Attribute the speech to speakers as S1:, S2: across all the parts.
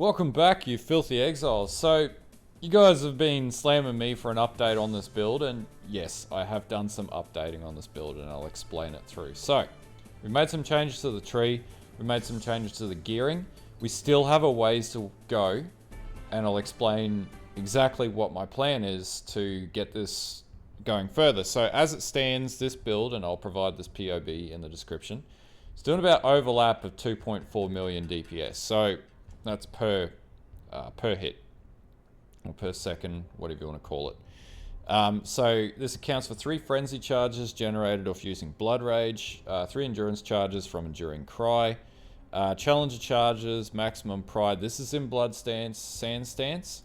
S1: Welcome back, you filthy exiles. So, you guys have been slamming me for an update on this build, and yes, I have done some updating on this build, and I'll explain it through. So, we made some changes to the tree, we made some changes to the gearing. We still have a ways to go, and I'll explain exactly what my plan is to get this going further. So, as it stands, this build, and I'll provide this POB in the description, it's doing about overlap of 2.4 million DPS. So, that's per hit, or per second, whatever you want to call it. So this accounts for 3 frenzy charges generated off using Blood Rage, 3 endurance charges from Enduring Cry, challenger charges, maximum pride. This is in Blood Stance, Sand Stance.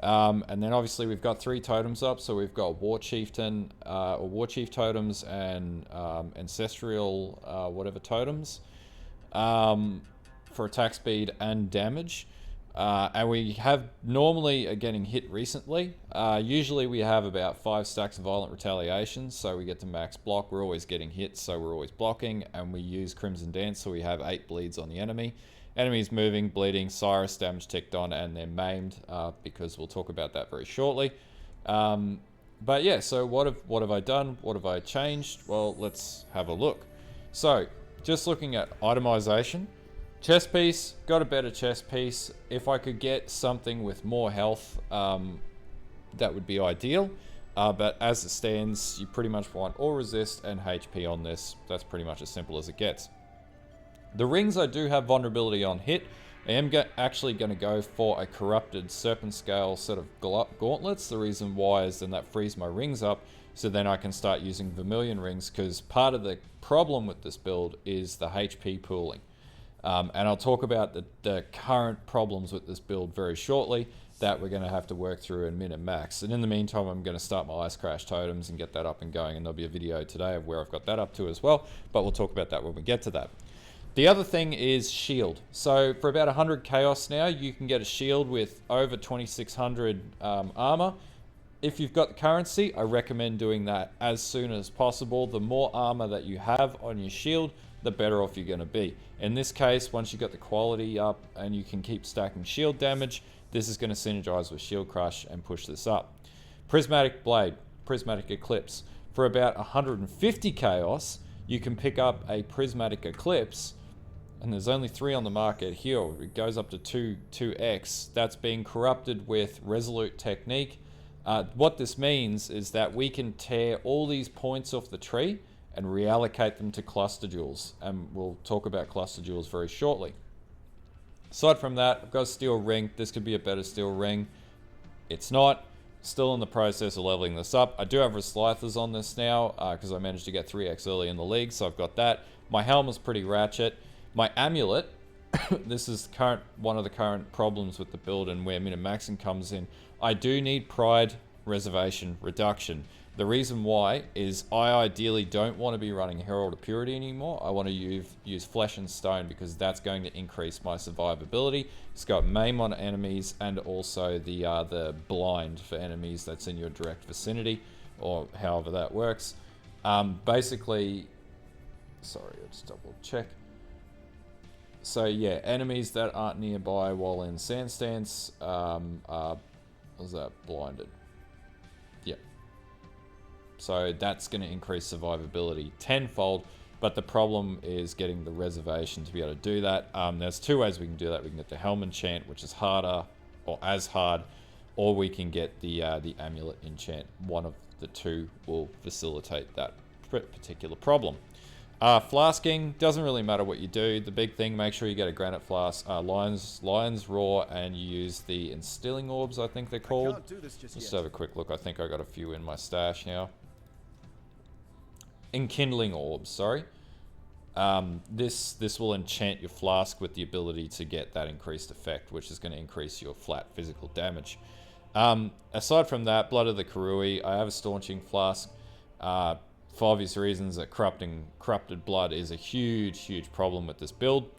S1: And then obviously we've got 3 totems up, so we've got War Chieftain, or War Chief totems, and Ancestral whatever totems. For attack speed and damage, and we have normally are getting hit recently. Usually we have about 5 stacks of Violent Retaliation, so we get to max block. We're always getting hit, so we're always blocking, and we use Crimson Dance, so we have 8 bleeds on the enemy. Enemies moving, bleeding, Cyrus damage ticked on, and they're maimed, because we'll talk about that very shortly. But yeah, so what have I done? What have I changed? Well, let's have a look. So, just looking at itemization. Chest piece, got a better chest piece. If I could get something with more health, that would be ideal. But as it stands, you pretty much want all resist and HP on this. That's pretty much as simple as it gets. The rings, I do have vulnerability on hit. I am actually going to go for a corrupted serpent scale set of gauntlets. The reason why is then that frees my rings up, so then I can start using Vermilion rings, because part of the problem with this build is the HP pooling. And I'll talk about the current problems with this build very shortly that we're going to have to work through in min and max. And in the meantime, I'm going to start my Ice Crash totems and get that up and going. And there'll be a video today of where I've got that up to as well. But we'll talk about that when we get to that. The other thing is shield. So for about 100 chaos now, you can get a shield with over 2600 armor. If you've got the currency, I recommend doing that as soon as possible. The more armor that you have on your shield, the better off you're going to be. In this case, once you got the quality up and you can keep stacking shield damage, this is going to synergize with Shield Crush and push this up. Prismatic Blade, Prismatic Eclipse. For about 150 chaos, you can pick up a Prismatic Eclipse, and there's only 3 on the market here. It goes up to 2x. That's being corrupted with Resolute Technique. What this means is that we can tear all these points off the tree and reallocate them to cluster jewels, and we'll talk about cluster jewels very shortly. Aside from that, I've got a steel ring. This could be a better steel ring. It's not. Still in the process of leveling this up. I do have Reslythers on this now, because I managed to get 3x early in the league, so I've got that. My helm is pretty ratchet. My amulet, this is one of the current problems with the build and where min and maxing comes in. I do need pride reservation reduction. The reason why is I ideally don't want to be running Herald of Purity anymore. I want to use Flesh and Stone, because that's going to increase my survivability. It's got Maim on enemies, and also the blind for enemies that's in your direct vicinity, or however that works. Sorry, I'll just double check. So yeah, enemies that aren't nearby while in Sand Stance are blinded. Yeah. So that's going to increase survivability tenfold, but the problem is getting the reservation to be able to do that. There's 2 ways we can do that. We can get the Helm enchant, which is harder, or as hard, or we can get the amulet enchant. One of the 2 will facilitate that particular problem. Flasking, doesn't really matter what you do. The big thing, make sure you get a granite flask, Lion's Roar, and you use the Instilling Orbs, I think they're called. Just have a quick look. I think I got a few in my stash now. Enkindling Orbs, sorry. This will enchant your flask with the ability to get that increased effect, which is going to increase your flat physical damage. Aside from that, Blood of the Karui, I have a Staunching Flask. For obvious reasons, that corrupted blood is a huge problem with this build,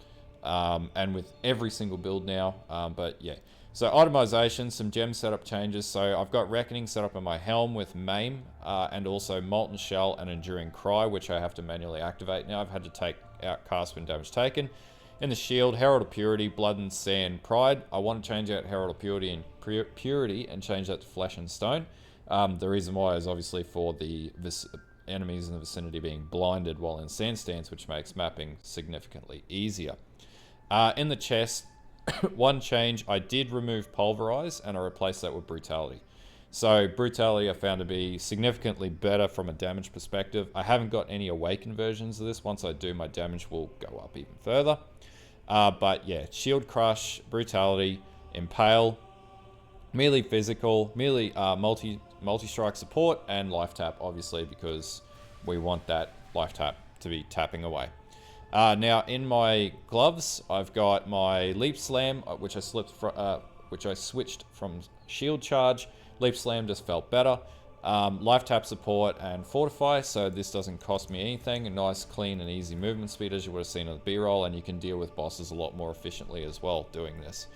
S1: and with every single build now. But yeah, so itemization, some gem setup changes. So I've got Reckoning set up in my helm with Maim, and also Molten Shell and Enduring Cry, which I have to manually activate now. I've had to take out cast when damage taken. In the shield, Herald of Purity, Blood and Sand, Pride. I want to change out Herald of Purity and change that to Flesh and Stone. The reason why is obviously for the enemies in the vicinity being blinded while in sand stance, which makes mapping significantly easier. In the chest, one change, I did remove Pulverize and I replaced that with Brutality. So Brutality I found to be significantly better from a damage perspective. I haven't got any Awakened versions of this. Once I do, my damage will go up even further. But yeah, Shield Crush, Brutality, Impale, melee physical, melee multi-strike support, and life tap, obviously, because we want that life tap to be tapping away. Now, in my gloves, I've got my Leap Slam, which I switched from Shield Charge. Leap Slam just felt better. Life tap support and Fortify, so this doesn't cost me anything. A nice, clean, and easy movement speed, as you would have seen in the B-roll, and you can deal with bosses a lot more efficiently as well doing this.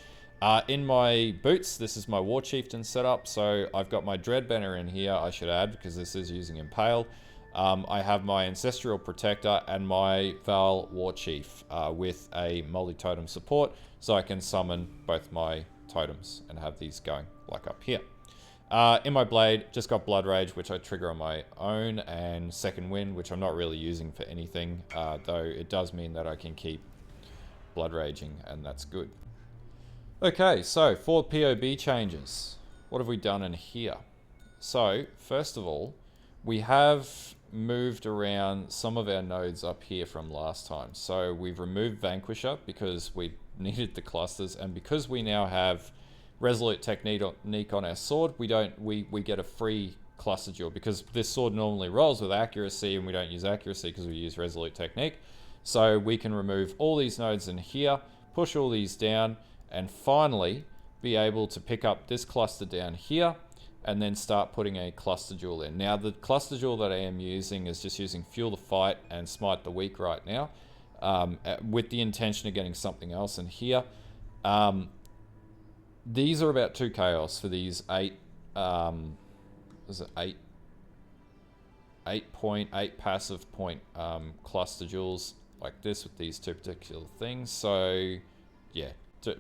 S1: In my boots, this is my War Chieftain setup, so I've got my Dread Banner in here, I should add, because this is using Impale. I have my Ancestral Protector and my Val War Chief with a multi-totem support, so I can summon both my totems and have these going like up here. In my blade, just got Blood Rage, which I trigger on my own, and Second Wind, which I'm not really using for anything, though it does mean that I can keep Blood Raging, and that's good. Okay, so for POB changes, what have we done in here? So, first of all, we have moved around some of our nodes up here from last time. So we've removed Vanquisher because we needed the clusters, and because we now have Resolute Technique on our sword, we get a free cluster duel, because this sword normally rolls with accuracy and we don't use accuracy because we use Resolute Technique. So we can remove all these nodes in here, push all these down, and finally be able to pick up this cluster down here and then start putting a cluster duel in. Now the cluster duel that I am using is just using Fuel the Fight and Smite the Weak right now, with the intention of getting something else in here. These are about 2 chaos for these 8.8 passive point cluster duels like this with these 2 particular things. So yeah,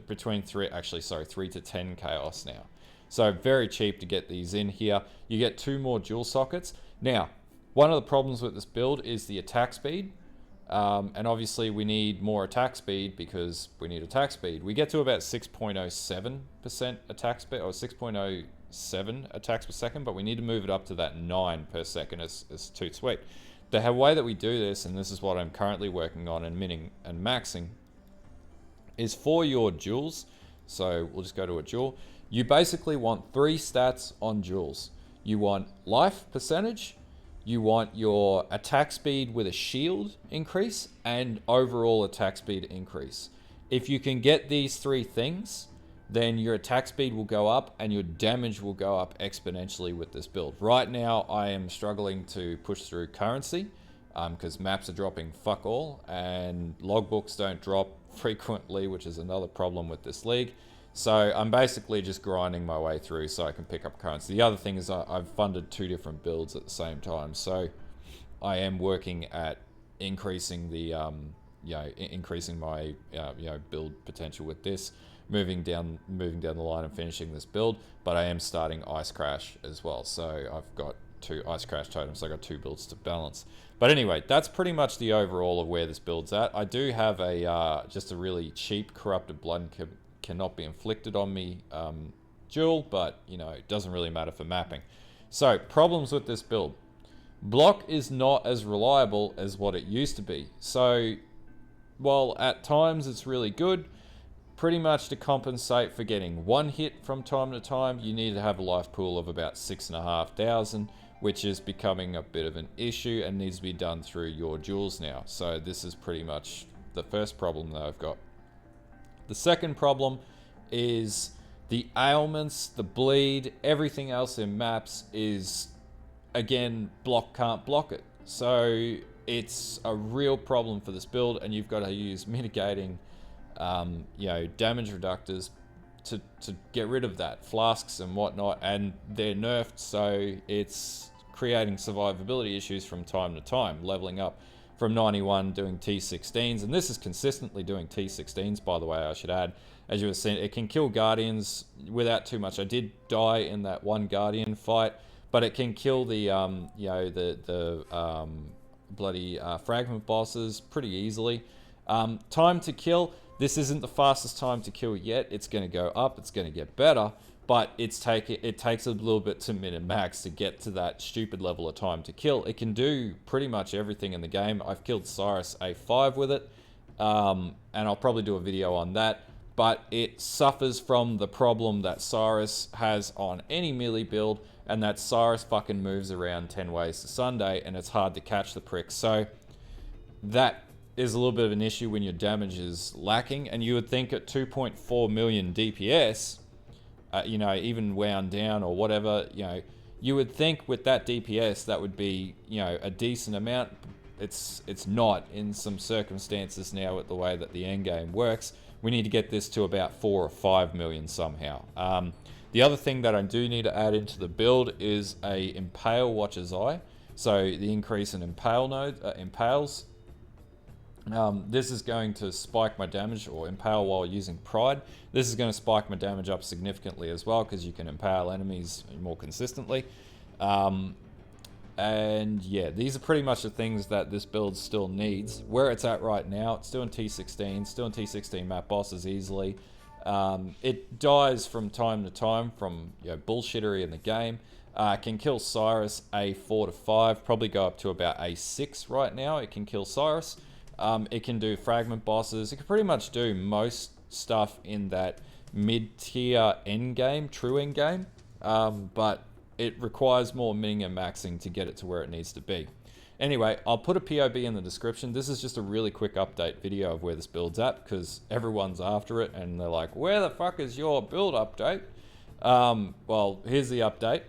S1: between 3 to 10 chaos now. So very cheap to get these in here. You get 2 more dual sockets. Now, one of the problems with this build is the attack speed. And obviously we need more attack speed because we need attack speed. We get to about 6.07% attack speed, or 6.07 attacks per second, but we need to move it up to that 9 per second. It's too sweet. The way that we do this, and this is what I'm currently working on and minning and maxing, is for your duels. So we'll just go to a duel. You basically want 3 stats on duels. You want life percentage, you want your attack speed with a shield increase, and overall attack speed increase. If you can get these 3 things, then your attack speed will go up and your damage will go up exponentially with this build. Right now, I am struggling to push through currency because maps are dropping fuck all and logbooks don't drop frequently, which is another problem with this league. So I'm basically just grinding my way through so I can pick up currency. The other thing is I've funded 2 different builds at the same time, so I am working at increasing the increasing my build potential with this, moving down the line and finishing this build. But I am starting Ice Crash as well, so I've got 2 Ice Crash totems. So I got 2 builds to balance. But anyway, that's pretty much the overall of where this build's at. I do have a just a really cheap Corrupted Blood cannot be inflicted on me duel, but it doesn't really matter for mapping. So problems with this build: block is not as reliable as what it used to be. So while at times it's really good, pretty much to compensate for getting 1 hit from time to time, you need to have a life pool of about 6,500, which is becoming a bit of an issue and needs to be done through your duels now. So this is pretty much the first problem that I've got. The second problem is the ailments, the bleed, everything else in maps is, again, block can't block it. So it's a real problem for this build, and you've got to use mitigating, damage reductors to get rid of that, flasks and whatnot, and they're nerfed, so it's creating survivability issues from time to time, leveling up from 91 doing T16s, and this is consistently doing T16s, by the way, I should add. As you were seeing, it can kill Guardians without too much. I did die in that one Guardian fight, but it can kill the, bloody fragment bosses pretty easily. Time to kill, this isn't the fastest time to kill yet. It's going to go up, it's going to get better, but it takes a little bit to min and max to get to that stupid level of time to kill. It can do pretty much everything in the game. I've killed Cyrus A5 with it, and I'll probably do a video on that, but it suffers from the problem that Cyrus has on any melee build, and that Cyrus fucking moves around 10 ways to Sunday, and it's hard to catch the prick. So that is a little bit of an issue when your damage is lacking, and you would think at 2.4 million DPS, even wound down or whatever, you would think with that DPS that would be, a decent amount. It's not in some circumstances now with the way that the end game works. We need to get this to about 4 or 5 million somehow. The other thing that I do need to add into the build is a Impale Watcher's Eye. So the increase in Impales. This is going to spike my damage, or impale while using Pride. This is going to spike my damage up significantly as well, because you can impale enemies more consistently. And yeah, these are pretty much the things that this build still needs. Where it's at right now, it's doing T16, it's doing T16 map bosses easily. It dies from time to time from bullshittery in the game. Can kill Cyrus A4 to 5, probably go up to about A6 right now. It can kill Cyrus. It can do fragment bosses. It can pretty much do most stuff in that mid-tier endgame, true endgame, but it requires more mining and maxing to get it to where it needs to be. Anyway, I'll put a POB in the description. This is just a really quick update video of where this build's at, because everyone's after it and they're like, where the fuck is your build update? Well, here's the update.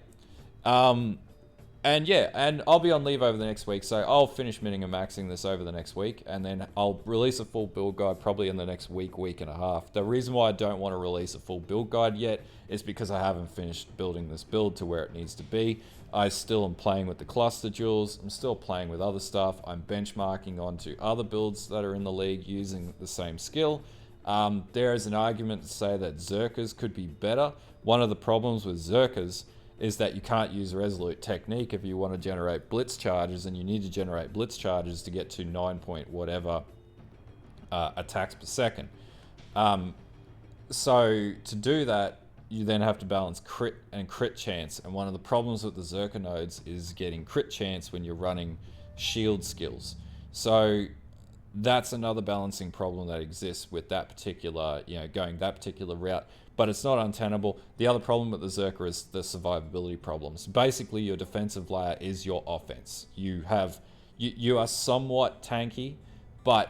S1: And yeah, and I'll be on leave over the next week, so I'll finish mining and maxing this over the next week, and then I'll release a full build guide probably in the next week, week and a half. The reason why I don't want to release a full build guide yet is because I haven't finished building this build to where it needs to be. I still am playing with the cluster jewels, I'm still playing with other stuff, I'm benchmarking onto other builds that are in the league using the same skill. There is an argument to say that Zerkers could be better. One of the problems with Zerkers is that you can't use Resolute Technique if you want to generate blitz charges, and you need to generate blitz charges to get to 9 point whatever attacks per second. So to do that, you then have to balance crit and crit chance, and one of the problems with the Zerker nodes is getting crit chance when you're running shield skills. So that's another balancing problem that exists with that particular, going that particular route. But it's not untenable. The other problem with the Zerker is the survivability problems. Basically, your defensive layer is your offense. You are somewhat tanky, but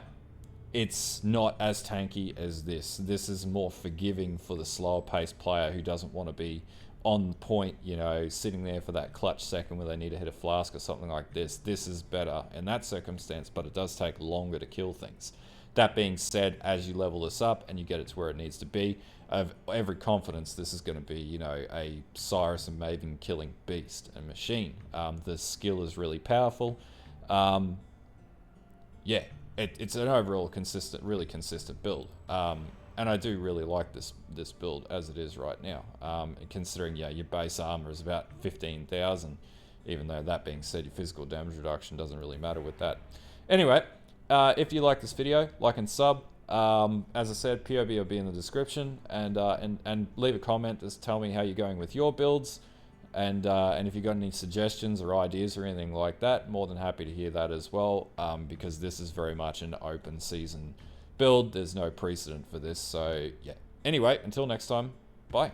S1: it's not as tanky as this. This is more forgiving for the slower paced player who doesn't want to be on point, sitting there for that clutch second where they need to hit a flask or something like this. This is better in that circumstance, but it does take longer to kill things. That being said, as you level this up and you get it to where it needs to be, I have every confidence this is going to be, a Cyrus and Maven killing beast and machine. The skill is really powerful. Yeah, it's an overall really consistent build. And I do really like this build as it is right now. Considering, your base armor is about 15,000, even though that being said, your physical damage reduction doesn't really matter with that. Anyway, if you like this video, like and sub. As I said, POB will be in the description, and leave a comment. Just tell me how you're going with your builds, and if you've got any suggestions or ideas or anything like that, more than happy to hear that as well. Because this is very much an open season build. There's no precedent for this, so yeah. Anyway, until next time, bye.